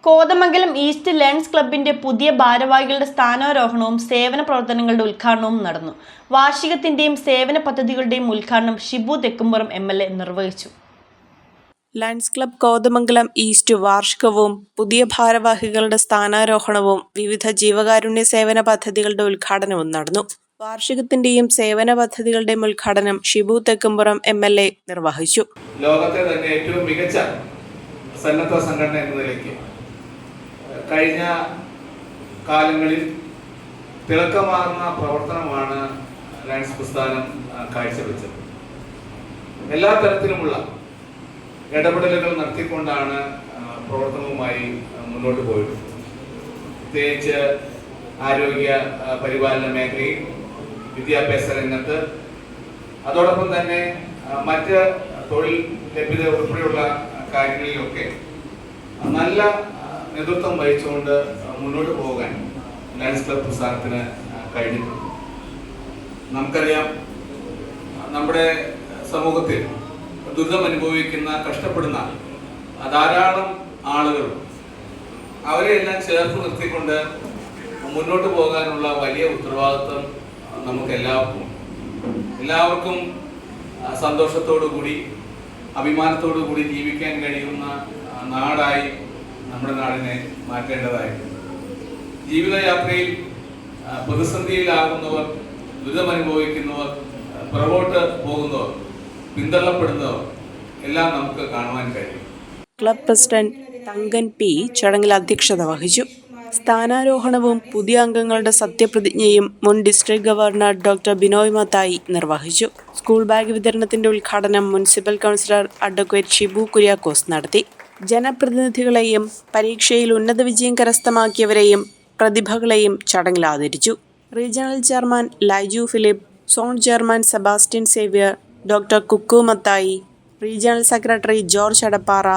Kothamangalam east lions ക്ലബിന്റെ പുതിയ ഭാരവാഹികളുടെ സ്ഥാനാരോഹണവും സേവന പ്രവർത്തനങ്ങളുടെ ഉദ്ഘാടനവും നടന്നു. വാർഷികത്തിന്റെയും സേവന പദ്ധതികളുടെയും ഉദ്ഘാടനം ഷിബു തെക്കുംപുറം MLA നിർവഹിച്ചു. ലയൺസ് ക്ലബ് കോതമംഗലം ഈസ്റ്റ് വാർഷികവും പുതിയ ഭാരവാഹികളുടെ സ്ഥാനാരോഹണവും വിവിധ ജീവകാരുണ്യ സേവന പദ്ധതികളുടെ ഉദ്ഘാടനവും നടന്നു. വാർഷികത്തിന്റെയും സേവന പദ്ധതികളുടെയും ഉദ്ഘാടനം ഷിബു തെക്കുംപുറം MLA നിർവഹിച്ചു. ലോകത്തെ തന്നെ ഏറ്റവും മികച്ച സന്നദ്ധ സംഘടന എന്ന നിലയ്ക്ക് കഴിഞ്ഞ കാലങ്ങളിൽ തിളക്കമാർന്ന പ്രവർത്തനമാണ് ലയൺസ് പ്രസ്ഥാനം കാഴ്ചവെച്ചത്. എല്ലാ തരത്തിലുമുള്ള ഇടപെടലുകൾ നടത്തിക്കൊണ്ടാണ് പ്രവർത്തനവുമായി മുന്നോട്ട് പോയത്. പ്രത്യേകിച്ച് ആരോഗ്യ പരിപാലന മേഖലയിൽ, വിദ്യാഭ്യാസ രംഗത്ത്, അതോടൊപ്പം തന്നെ മറ്റ് തൊഴിൽ ലഭ്യത ഉൾപ്പെടെയുള്ള കാര്യങ്ങളിലൊക്കെ നല്ല നേതൃത്വം വഹിച്ചുകൊണ്ട് മുന്നോട്ട് പോകാൻ ലയൺസ് ക്ലബ് പ്രസ്ഥാനത്തിന് കഴിഞ്ഞിട്ടുണ്ട്. നമുക്കറിയാം, നമ്മുടെ സമൂഹത്തിൽ ദുരിതം അനുഭവിക്കുന്ന, കഷ്ടപ്പെടുന്ന ധാരാളം ആളുകൾ, അവരെയെല്ലാം ചേർത്ത് നിർത്തിക്കൊണ്ട് മുന്നോട്ട് പോകാനുള്ള വലിയ ഉത്തരവാദിത്വം എല്ലാവർക്കും സന്തോഷത്തോടു കൂടി, അഭിമാനത്തോടു കൂടി ജീവിക്കാൻ കഴിയുന്ന നാടായി നമ്മുടെ നാടിനെ മാറ്റേണ്ടതായിട്ടുണ്ട്. ജീവിതയാത്രയിൽ പ്രതിസന്ധിയിലാകുന്നവർ, ദുരിതമനുഭവിക്കുന്നവർ, പുറകോട്ട് പോകുന്നവർ, പിന്തള്ളപ്പെടുന്നവർ എല്ലാം നമുക്ക് കാണുവാൻ കഴിയും. ക്ലബ് പ്രസിഡന്റ് തങ്കൻ P ചടങ്ങിൽ അധ്യക്ഷത വഹിച്ചു. സ്ഥാനാരോഹണവും പുതിയ അംഗങ്ങളുടെ സത്യപ്രതിജ്ഞയും മുൻ district governor doctor Binoy Mathai നിർവഹിച്ചു. സ്കൂൾ ബാഗ് വിതരണത്തിന്റെ ഉദ്ഘാടനം municipal councillor advocate Shibu Kuriakose നടത്തി. ജനപ്രതിനിധികളെയും പരീക്ഷയിൽ ഉന്നത വിജയം കരസ്ഥമാക്കിയവരെയും പ്രതിഭകളെയും ചടങ്ങിൽ ആദരിച്ചു. Regional chairman Laiju Philip, zone chairman Sebastian Xavier, doctor Kukku Mathai, regional secretary George Adappara,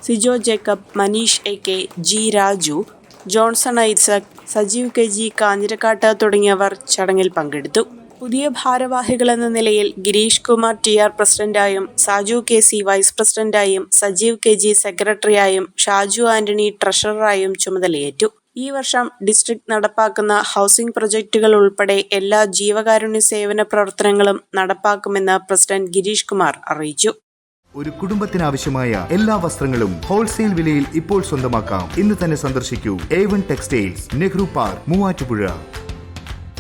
Sijo Jacob, Manish AK, G Raju, Johnson Isaac, Sajeev KG Kanjirakkattu തുടങ്ങിയവർ ചടങ്ങിൽ പങ്കെടുത്തു. പുതിയ ഭാരവാഹികളെന്ന നിലയിൽ ഗിരീഷ് കുമാർ TR പ്രസിഡന്റായും, സാജു KC വൈസ് പ്രസിഡന്റായും, സജീവ് KG സെക്രട്ടറിയായും, ഷാജു ആന്റണി ട്രഷററായും ചുമതലയേറ്റു. ഈ വർഷം ഡിസ്ട്രിക്ട് നടപ്പാക്കുന്ന ഹൗസിംഗ് പ്രൊജക്ടുകൾ ഉൾപ്പെടെ എല്ലാ ജീവകാരുണ്യ സേവന പ്രവർത്തനങ്ങളും നടപ്പാക്കുമെന്ന് പ്രസിഡന്റ് ഗിരീഷ് കുമാർ അറിയിച്ചു. ഒരു കുടുംബത്തിനാവശ്യമായ എല്ലാ വസ്ത്രങ്ങളും ഹോൾസെയിൽ വിലയിൽ ഇപ്പോൾ സ്വന്തമാക്കാം. ഇന്ന് തന്നെ സന്ദർശിക്കൂ A1 textiles, Nehru park, Muvattupuzha.